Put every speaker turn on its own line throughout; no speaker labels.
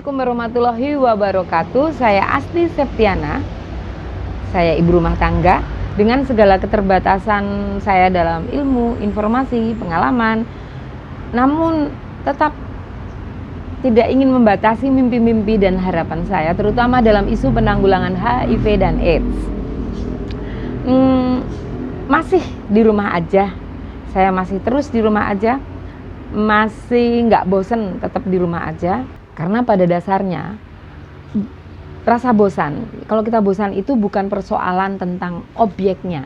Assalamualaikum warahmatullahi wabarakatuh. Saya Asti Septiana. Saya ibu rumah tangga dengan segala keterbatasan saya dalam ilmu, informasi, pengalaman. Namun tetap tidak ingin membatasi mimpi-mimpi dan harapan saya, terutama dalam isu penanggulangan HIV dan AIDS. Masih di rumah aja. Saya masih terus di rumah aja. Masih nggak bosen tetap di rumah aja. Karena pada dasarnya rasa bosan, kalau kita bosan itu bukan persoalan tentang objeknya,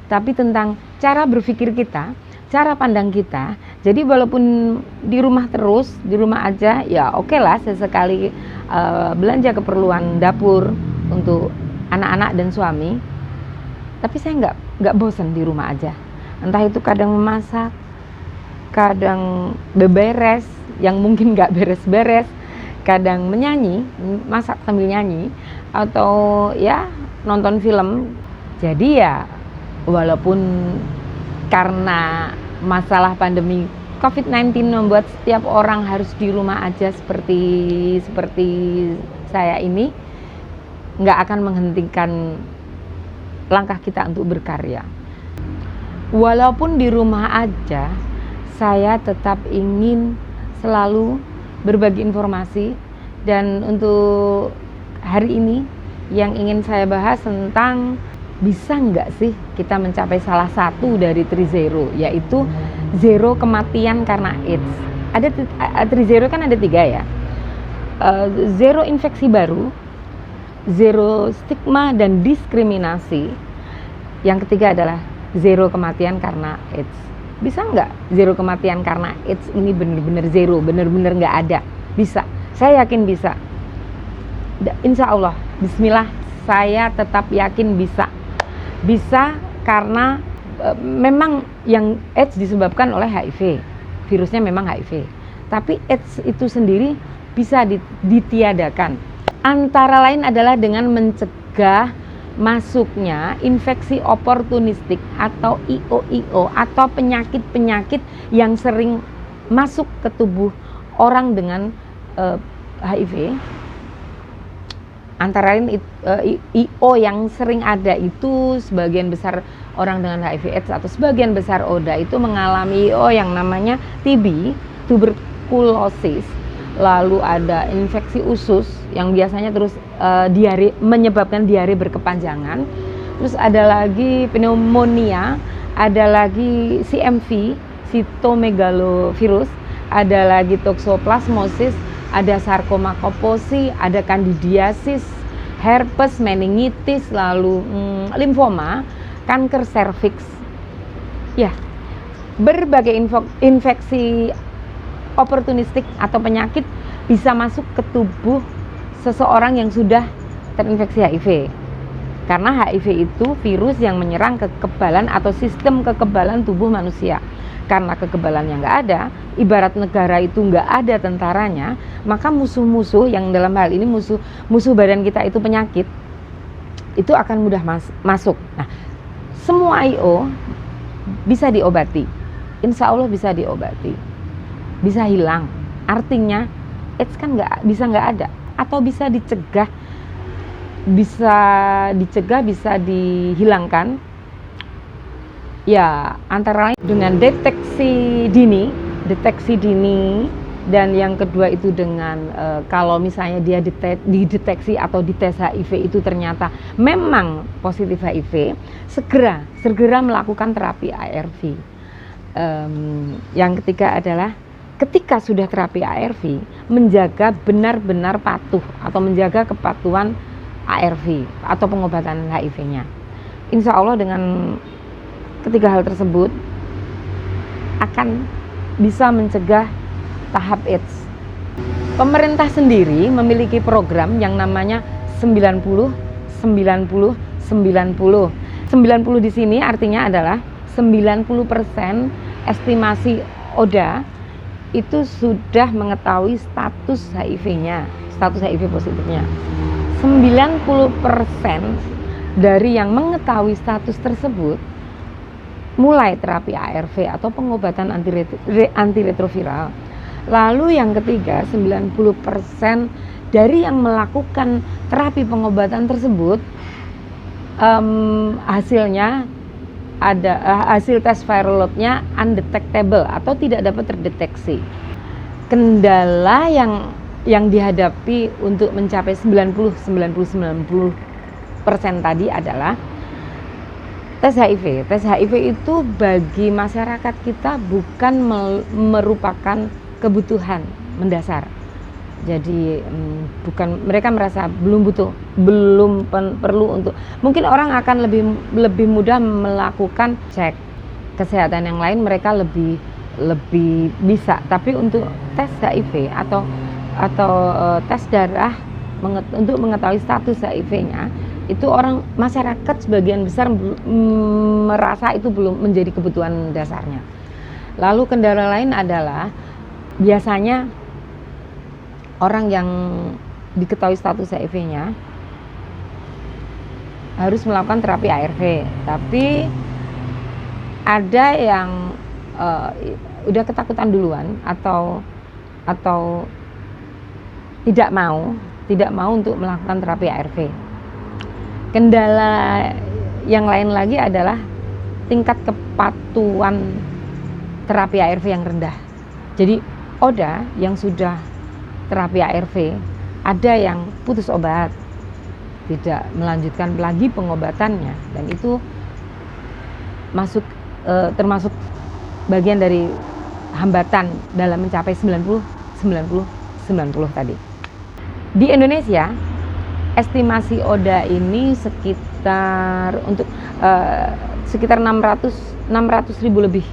tapi tentang cara berpikir kita, cara pandang kita. Jadi walaupun di rumah terus, di rumah aja, ya oke lah sesekali belanja keperluan dapur untuk anak-anak dan suami. Tapi saya nggak bosan di rumah aja. Entah itu kadang memasak, kadang beberes, yang mungkin nggak beres-beres, kadang menyanyi, masak sambil nyanyi, atau ya nonton film. Jadi ya walaupun karena masalah pandemi COVID-19 membuat setiap orang harus di rumah aja seperti saya ini, nggak akan menghentikan langkah kita untuk berkarya. Walaupun di rumah aja, saya tetap ingin selalu berbagi informasi. Dan untuk hari ini yang ingin saya bahas tentang bisa nggak sih kita mencapai salah satu dari 3-0, yaitu zero kematian karena AIDS. Ada 3-0 kan ada 3 ya, zero infeksi baru, zero stigma dan diskriminasi. Yang ketiga adalah zero kematian karena AIDS. Bisa nggak zero kematian karena AIDS ini benar-benar zero, benar-benar nggak ada? Bisa, saya yakin bisa. Insya Allah, bismillah, saya tetap yakin bisa. Bisa karena memang yang AIDS disebabkan oleh HIV, virusnya memang HIV. Tapi AIDS itu sendiri bisa ditiadakan. Antara lain adalah dengan mencegah masuknya infeksi oportunistik atau IO atau penyakit-penyakit yang sering masuk ke tubuh orang dengan HIV. Antara lain IO yang sering ada itu sebagian besar orang dengan HIV AIDS atau sebagian besar ODA itu mengalami IO yang namanya TB, tuberkulosis. Lalu ada infeksi usus yang biasanya terus diare, menyebabkan diare berkepanjangan. Terus ada lagi pneumonia, ada lagi CMV, cytomegalovirus, ada lagi toxoplasmosis, ada sarkoma kaposi, ada kandidiasis, herpes, meningitis, lalu limfoma, kanker serviks. Ya, berbagai infeksi oportunistik atau penyakit bisa masuk ke tubuh seseorang yang sudah terinfeksi HIV. Karena HIV itu virus yang menyerang kekebalan atau sistem kekebalan tubuh manusia. Karena kekebalannya nggak ada, ibarat negara itu nggak ada tentaranya, maka musuh-musuh yang dalam hal ini musuh badan kita itu penyakit, itu akan mudah masuk. Nah, semua IO bisa diobati, insya Allah bisa diobati, bisa hilang. Artinya AIDS kan nggak ada, atau bisa dicegah, bisa dihilangkan. Ya, antara lain dengan deteksi dini, dan yang kedua itu dengan kalau misalnya dia dideteksi atau dites HIV itu ternyata memang positif HIV, segera melakukan terapi ARV. Yang ketiga adalah ketika sudah terapi ARV, menjaga benar-benar patuh atau menjaga kepatuhan ARV atau pengobatan HIV-nya. Insya Allah dengan ketiga hal tersebut akan bisa mencegah tahap AIDS. Pemerintah sendiri memiliki program yang namanya 90-90-90. 90 di sini artinya adalah 90% estimasi ODA itu sudah mengetahui status HIV-nya, status HIV positifnya. 90% dari yang mengetahui status tersebut mulai terapi ARV atau pengobatan antiretroviral. Lalu yang ketiga, 90% dari yang melakukan terapi pengobatan tersebut, hasilnya ada hasil tes viral load-nya undetectable atau tidak dapat terdeteksi. Kendala yang dihadapi untuk mencapai 90% tadi adalah tes HIV. Tes HIV itu bagi masyarakat kita bukan merupakan kebutuhan mendasar. Jadi bukan, mereka merasa belum perlu untuk, mungkin orang akan lebih mudah melakukan cek kesehatan yang lain, mereka lebih bisa. Tapi untuk tes HIV atau tes darah untuk mengetahui status HIV-nya, itu masyarakat sebagian besar merasa itu belum menjadi kebutuhan dasarnya. Lalu kendala lain adalah biasanya orang yang diketahui status HIV-nya harus melakukan terapi ARV, tapi ada yang udah ketakutan duluan atau tidak mau untuk melakukan terapi ARV. Kendala yang lain lagi adalah tingkat kepatuhan terapi ARV yang rendah. Jadi ODA yang sudah terapi ARV, ada yang putus obat, tidak melanjutkan lagi pengobatannya, dan itu termasuk bagian dari hambatan dalam mencapai 90 tadi. Di Indonesia, estimasi ODA ini sekitar 600.000 lebih.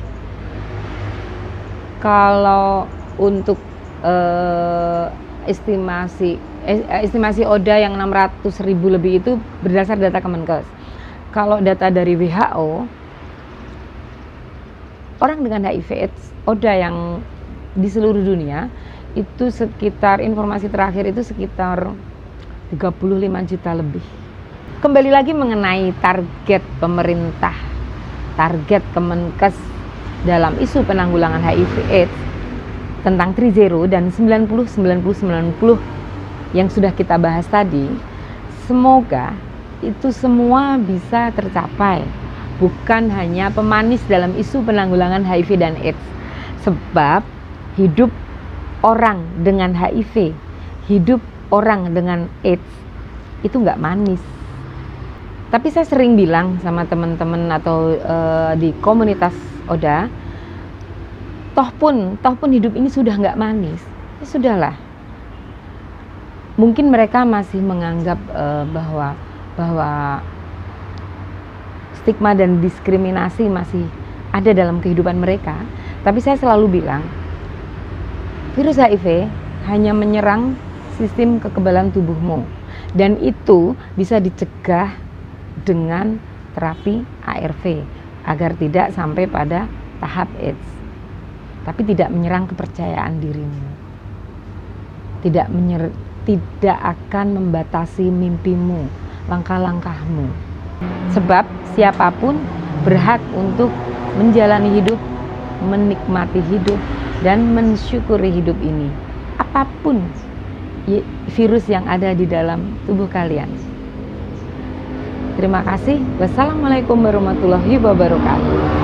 Kalau untuk estimasi ODA yang 600.000 lebih itu berdasar data Kemenkes. Kalau data dari WHO, orang dengan HIV/AIDS ODA yang di seluruh dunia itu sekitar, informasi terakhir itu sekitar 35 juta lebih. Kembali lagi mengenai target pemerintah, target Kemenkes dalam isu penanggulangan HIV/AIDS tentang 3-0 dan 90 yang sudah kita bahas tadi, semoga itu semua bisa tercapai, bukan hanya pemanis dalam isu penanggulangan HIV dan AIDS. Sebab hidup orang dengan HIV, hidup orang dengan AIDS itu nggak manis. Tapi saya sering bilang sama teman-teman atau di komunitas ODA, toh pun hidup ini sudah nggak manis, ya sudahlah. Mungkin mereka masih menganggap bahwa stigma dan diskriminasi masih ada dalam kehidupan mereka. Tapi saya selalu bilang, virus HIV hanya menyerang sistem kekebalan tubuhmu, dan itu bisa dicegah dengan terapi ARV agar tidak sampai pada tahap AIDS. Tapi tidak menyerang kepercayaan dirimu, tidak akan membatasi mimpimu, langkah-langkahmu. Sebab siapapun berhak untuk menjalani hidup, menikmati hidup, dan mensyukuri hidup ini, apapun virus yang ada di dalam tubuh kalian. Terima kasih. Wassalamualaikum warahmatullahi wabarakatuh.